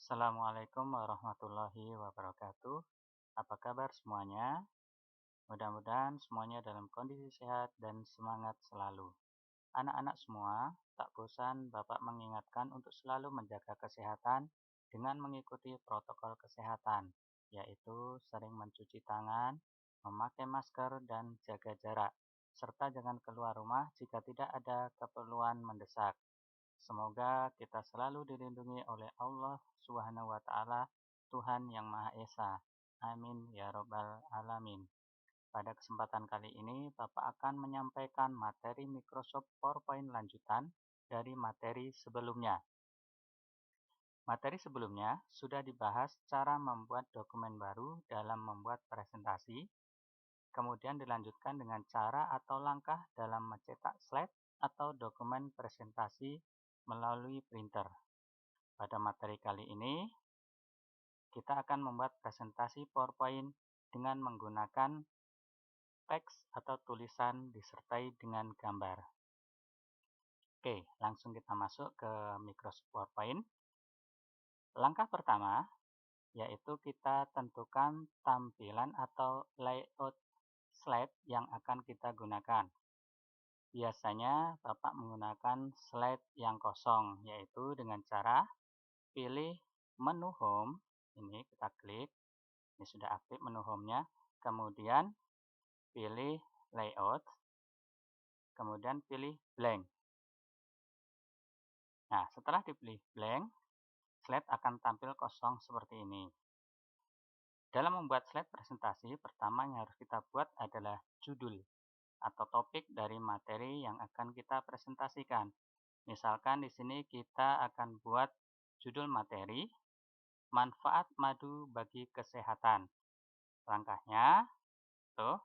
Assalamualaikum warahmatullahi wabarakatuh. Apa kabar semuanya? Mudah-mudahan semuanya dalam kondisi sehat dan semangat selalu. Anak-anak semua, tak bosan Bapak mengingatkan untuk selalu menjaga kesehatan dengan mengikuti protokol kesehatan, yaitu sering mencuci tangan, memakai masker, dan jaga jarak, serta jangan keluar rumah jika tidak ada keperluan mendesak. Semoga kita selalu dilindungi oleh Allah Subhanahu wa Ta'ala, Tuhan yang Maha Esa. Amin ya Robbal 'Alamin. Pada kesempatan kali ini, Bapak akan menyampaikan materi Microsoft PowerPoint lanjutan dari materi sebelumnya. Materi sebelumnya sudah dibahas cara membuat dokumen baru dalam membuat presentasi, kemudian dilanjutkan dengan cara atau langkah dalam mencetak slide atau dokumen presentasi melalui printer. Pada materi kali ini, kita akan membuat presentasi PowerPoint dengan menggunakan teks atau tulisan disertai dengan gambar. Oke, langsung kita masuk ke Microsoft PowerPoint. Langkah pertama, yaitu kita tentukan tampilan atau layout slide yang akan kita gunakan. Biasanya Bapak menggunakan slide yang kosong, yaitu dengan cara pilih menu home, ini kita klik, ini sudah aktif menu home-nya, kemudian pilih layout, kemudian pilih blank. Nah, setelah dipilih blank, slide akan tampil kosong seperti ini. Dalam membuat slide presentasi, pertama yang harus kita buat adalah judul atau topik dari materi yang akan kita presentasikan. Misalkan di sini kita akan buat judul materi, manfaat madu bagi kesehatan. Langkahnya, tuh,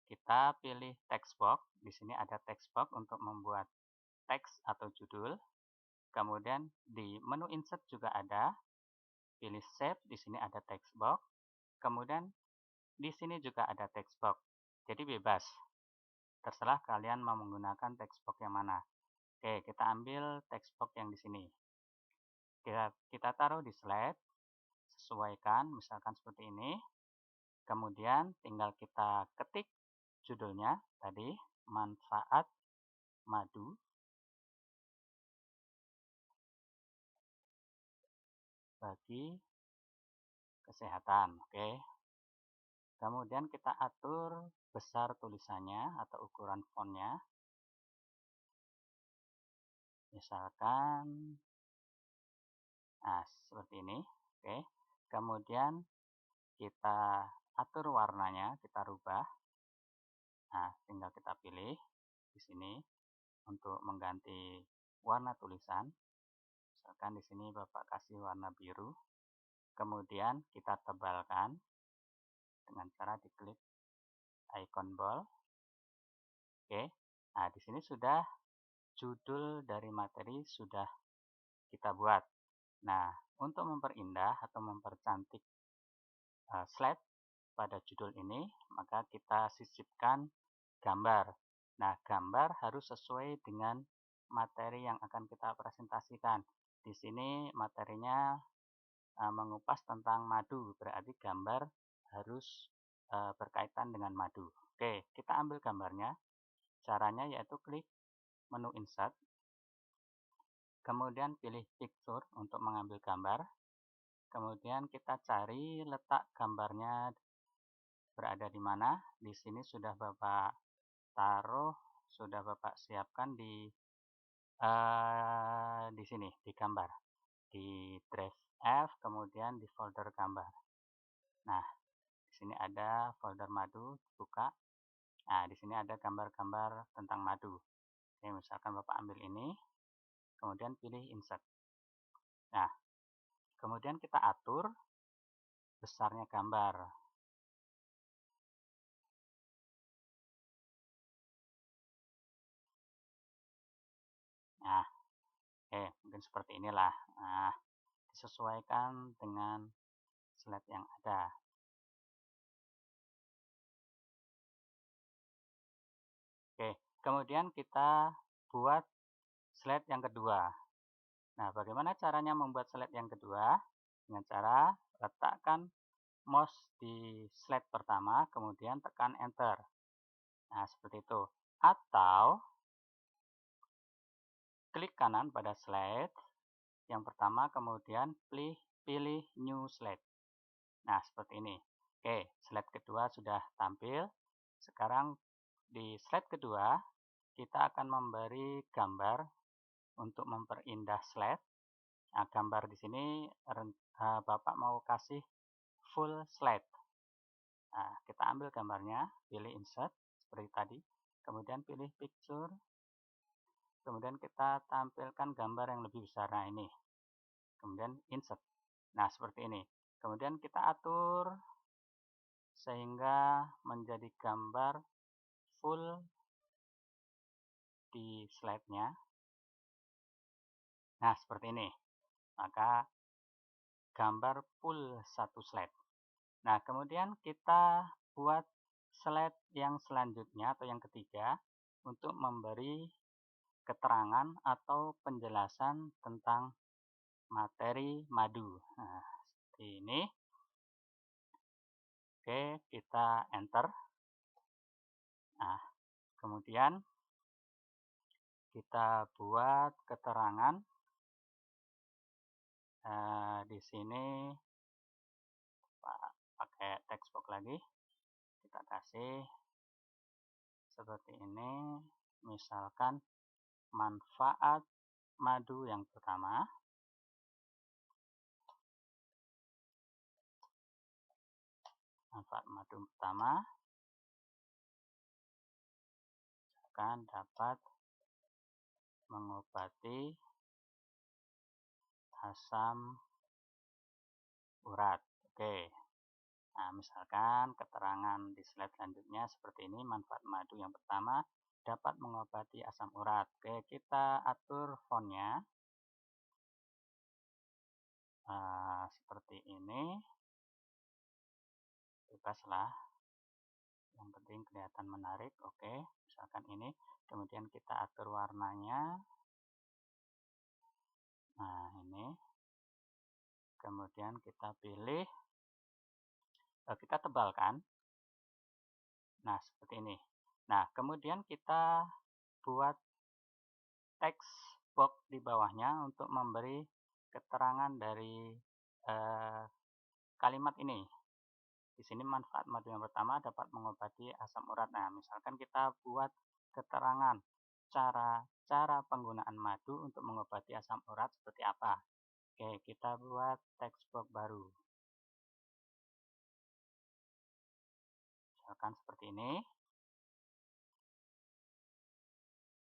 kita pilih text box. Di sini ada text box untuk membuat teks atau judul. Kemudian di menu insert juga ada. Pilih shape, di sini ada text box. Kemudian di sini juga ada text box. Jadi bebas. Terserah kalian mau menggunakan text box yang mana. Oke, kita ambil text box yang di sini. Kita taruh di slide, sesuaikan, misalkan seperti ini. Kemudian tinggal kita ketik judulnya tadi, manfaat madu bagi kesehatan. Oke. Kemudian kita atur besar tulisannya atau ukuran fontnya. Misalkan nah, seperti ini. Oke. Kemudian kita atur warnanya, kita rubah. Nah, tinggal kita pilih di sini untuk mengganti warna tulisan. Misalkan di sini Bapak kasih warna biru. Kemudian kita tebalkan dengan cara diklik icon ball. Oke. Nah, di sini sudah judul dari materi sudah kita buat. Nah, untuk memperindah atau mempercantik slide pada judul ini, maka kita sisipkan gambar. Nah, gambar harus sesuai dengan materi yang akan kita presentasikan. Di sini materinya mengupas tentang madu, berarti gambar harus berkaitan dengan madu. Oke, kita ambil gambarnya. Caranya yaitu klik menu insert, kemudian pilih picture untuk mengambil gambar. Kemudian kita cari letak gambarnya berada di mana. Di sini sudah Bapak taruh, sudah Bapak siapkan di sini, di gambar, di drive F, kemudian di folder gambar. Nah, di sini ada folder madu, buka. Nah, di sini ada gambar-gambar tentang madu. Oke, misalkan Bapak ambil ini, kemudian pilih insert. Nah, kemudian kita atur besarnya gambar. Nah, mungkin seperti inilah. Nah, disesuaikan dengan slide yang ada. Oke, kemudian kita buat slide yang kedua. Nah, bagaimana caranya membuat slide yang kedua? Dengan cara letakkan mouse di slide pertama, kemudian tekan enter. Nah, seperti itu. Atau klik kanan pada slide yang pertama, kemudian pilih new slide. Nah, seperti ini. Oke, slide kedua sudah tampil. Sekarang di slide kedua, kita akan memberi gambar untuk memperindah slide. Nah, gambar di sini Bapak mau kasih full slide. Nah, kita ambil gambarnya, pilih insert seperti tadi, kemudian pilih picture, kemudian kita tampilkan gambar yang lebih besar. Nah, ini. Kemudian insert. Nah, seperti ini. Kemudian kita atur sehingga menjadi gambar full di slide-nya. Nah, seperti ini. Maka gambar full satu slide. Nah, kemudian kita buat slide yang selanjutnya atau yang ketiga untuk memberi keterangan atau penjelasan tentang materi madu. Nah, seperti ini. Oke, kita enter. Nah, kemudian kita buat keterangan. Di sini pakai text box lagi. Kita kasih seperti ini. Misalkan manfaat madu yang pertama. Manfaat madu pertama akan dapat mengobati asam urat. Oke. Nah, misalkan keterangan di slide selanjutnya seperti ini, manfaat madu yang pertama dapat mengobati asam urat. Oke, kita atur fontnya seperti ini. Bebaslah. Yang penting kelihatan menarik. Oke, misalkan ini. Kemudian kita atur warnanya. Nah, ini. Kemudian kita pilih. Kita tebalkan. Nah, seperti ini. Nah, kemudian kita buat teks box di bawahnya untuk memberi keterangan dari kalimat ini. Di sini manfaat madu yang pertama dapat mengobati asam urat. Nah, misalkan kita buat keterangan cara penggunaan madu untuk mengobati asam urat seperti apa. Oke, kita buat teks box baru. Misalkan seperti ini.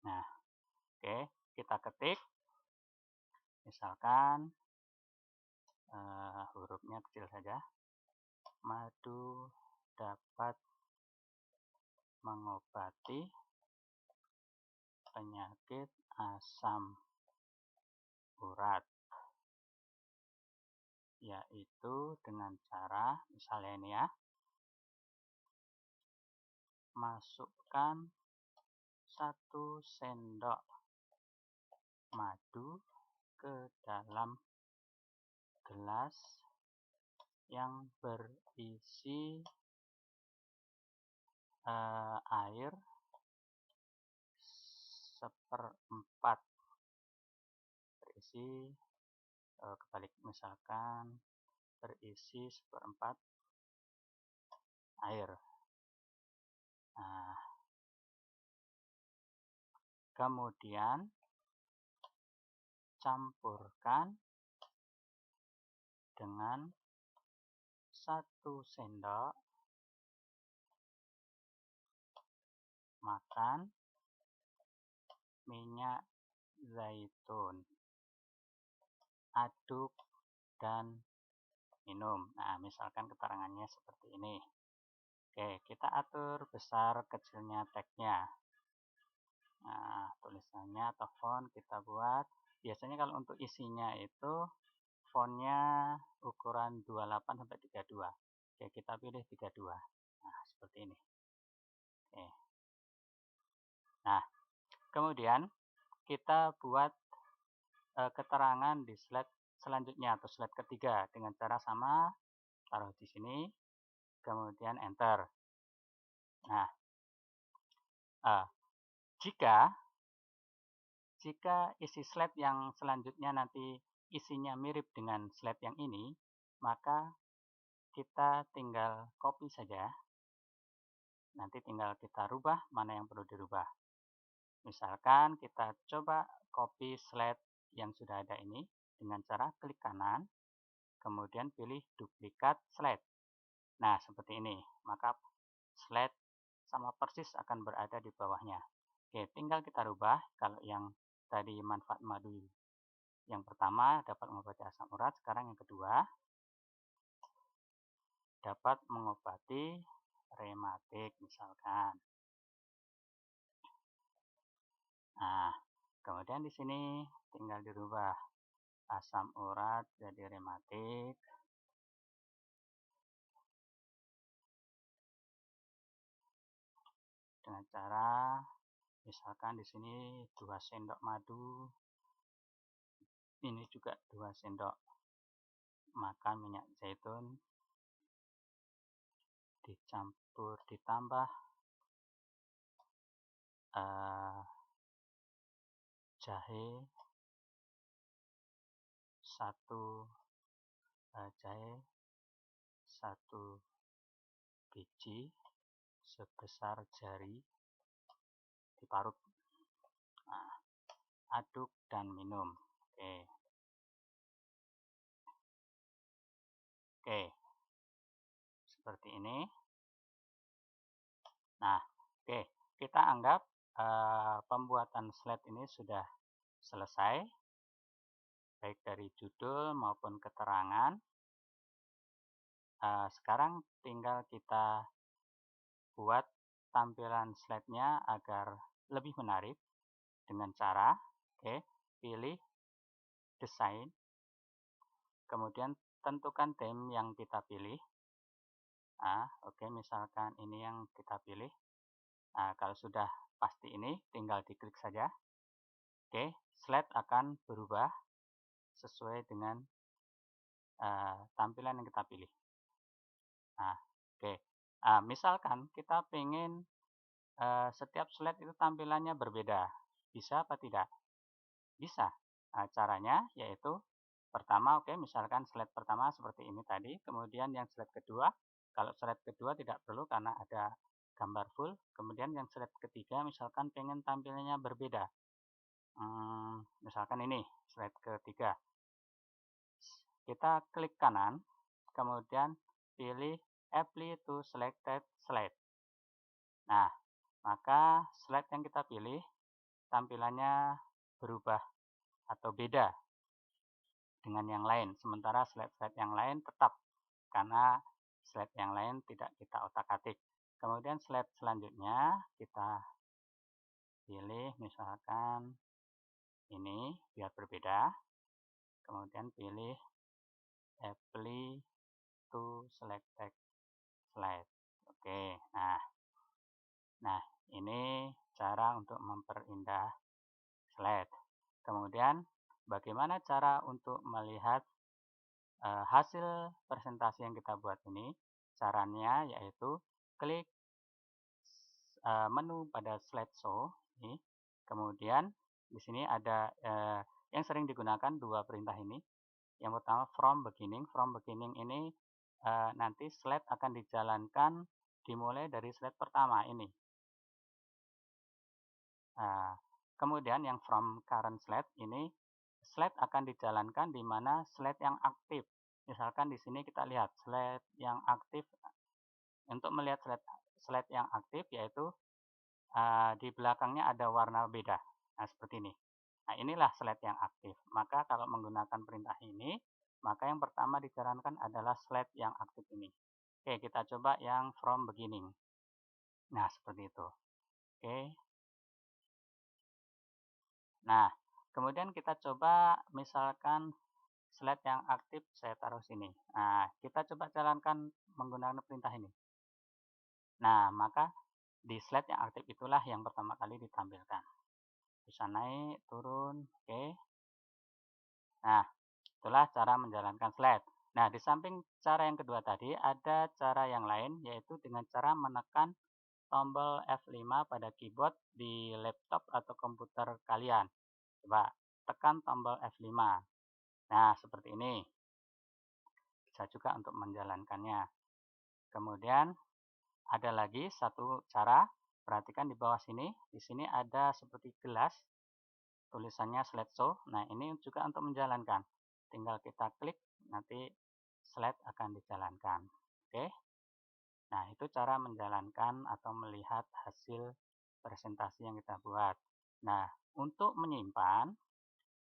Nah, oke, kita ketik. Misalkan hurufnya kecil saja. Madu dapat mengobati penyakit asam urat, yaitu dengan cara, misalnya ini ya, masukkan 1 sendok madu ke dalam gelas yang berisi air 1/4, berisi kebalik, misalkan berisi 1/4 air. Nah, kemudian campurkan dengan 1 sendok makan minyak zaitun. Aduk dan minum. Nah, misalkan keterangannya seperti ini. Oke, kita atur besar kecilnya tagnya. Nah, tulisannya atau font kita buat. Biasanya kalau untuk isinya itu fontnya ukuran 28 sampai 32. Oke, kita pilih 32. Nah, seperti ini. Oke. Nah, kemudian kita buat keterangan di slide selanjutnya atau slide ketiga dengan cara sama, taruh di sini, kemudian enter. Nah, jika isi slide yang selanjutnya nanti isinya mirip dengan slide yang ini, maka kita tinggal copy saja. Nanti tinggal kita rubah mana yang perlu dirubah. Misalkan kita coba copy slide yang sudah ada ini dengan cara klik kanan, kemudian pilih duplikat slide. Nah, seperti ini. Maka slide sama persis akan berada di bawahnya. Oke, tinggal kita rubah. Kalau yang tadi manfaat madu yang pertama dapat mengobati asam urat, sekarang yang kedua dapat mengobati rematik misalkan. Nah, kemudian di sini tinggal dirubah asam urat jadi rematik. Dengan cara misalkan di sini 2 sendok madu, ini juga 2 sendok makan minyak zaitun, dicampur ditambah jahe 1 biji sebesar jari, diparut. Nah, aduk dan minum. Oke, seperti ini. Nah, kita anggap pembuatan slide ini sudah selesai, baik dari judul maupun keterangan. Sekarang tinggal kita buat tampilan slide-nya agar lebih menarik dengan cara, pilih desain, kemudian tentukan theme yang kita pilih. Misalkan ini yang kita pilih. Kalau sudah pasti ini, tinggal diklik saja. Slide akan berubah sesuai dengan tampilan yang kita pilih. Misalkan kita pengen setiap slide itu tampilannya berbeda, bisa apa tidak? Bisa. Caranya yaitu pertama, misalkan slide pertama seperti ini tadi, kemudian yang slide kedua, kalau slide kedua tidak perlu karena ada gambar full, kemudian yang slide ketiga misalkan pengen tampilannya berbeda. Misalkan ini slide ketiga. Kita klik kanan, kemudian pilih Apply to Selected Slide. Nah, maka slide yang kita pilih tampilannya berubah atau beda dengan yang lain. Sementara slide-slide yang lain tetap, karena slide yang lain tidak kita otak-atik. Kemudian slide selanjutnya kita pilih misalkan ini biar berbeda. Kemudian pilih Apply to Selected Slide. Nah, ini cara untuk memperindah slide. Kemudian bagaimana cara untuk melihat hasil presentasi yang kita buat ini? Caranya yaitu klik menu pada slideshow ini. Kemudian di sini ada yang sering digunakan dua perintah ini. Yang pertama from beginning. From beginning ini nanti slide akan dijalankan dimulai dari slide pertama ini. Kemudian yang from current slide ini, slide akan dijalankan di mana slide yang aktif. Misalkan di sini kita lihat slide yang aktif. Untuk melihat slide yang aktif yaitu di belakangnya ada warna beda. Nah, seperti ini. Nah, inilah slide yang aktif. Maka kalau menggunakan perintah ini, maka yang pertama dijalankan adalah slide yang aktif ini. Kita coba yang from beginning. Nah, seperti itu. Nah, kemudian kita coba misalkan slide yang aktif saya taruh sini. Nah, kita coba jalankan menggunakan perintah ini. Nah, maka di slide yang aktif itulah yang pertama kali ditampilkan. Bisa naik, turun, Nah, Itulah cara menjalankan slide. Nah, di samping cara yang kedua tadi, ada cara yang lain, yaitu dengan cara menekan tombol F5 pada keyboard di laptop atau komputer kalian. Coba tekan tombol F5. Nah, seperti ini. Bisa juga untuk menjalankannya. Kemudian ada lagi satu cara, perhatikan di bawah sini. Di sini ada seperti gelas, tulisannya slideshow. Nah, ini juga untuk menjalankan. Tinggal kita klik, nanti slide akan dijalankan. Oke. Nah, itu cara menjalankan atau melihat hasil presentasi yang kita buat. Nah, untuk menyimpan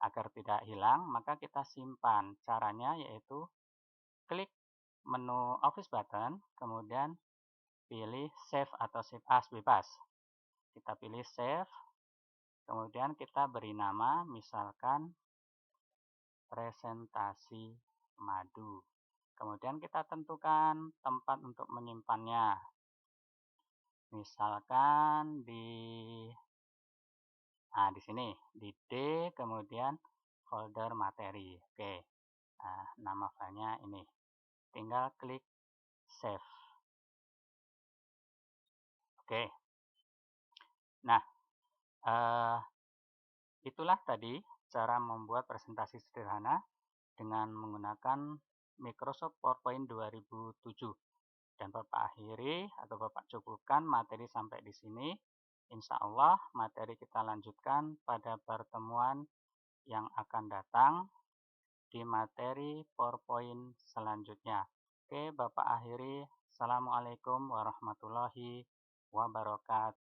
agar tidak hilang, maka kita simpan. Caranya yaitu klik menu Office button, kemudian pilih Save atau Save As bebas. Kita pilih Save, kemudian kita beri nama, misalkan presentasi madu. Kemudian kita tentukan tempat untuk menyimpannya. Misalkan di sini, di D, kemudian folder materi. Oke. Nah, nama filenya ini. Tinggal klik Save. Oke. Nah, itulah tadi cara membuat presentasi sederhana dengan menggunakan Microsoft PowerPoint 2007. Dan Bapak akhiri atau Bapak cukupkan materi sampai di sini. Insya Allah materi kita lanjutkan pada pertemuan yang akan datang di materi PowerPoint selanjutnya. Oke, Bapak akhiri. Assalamualaikum warahmatullahi wabarakatuh.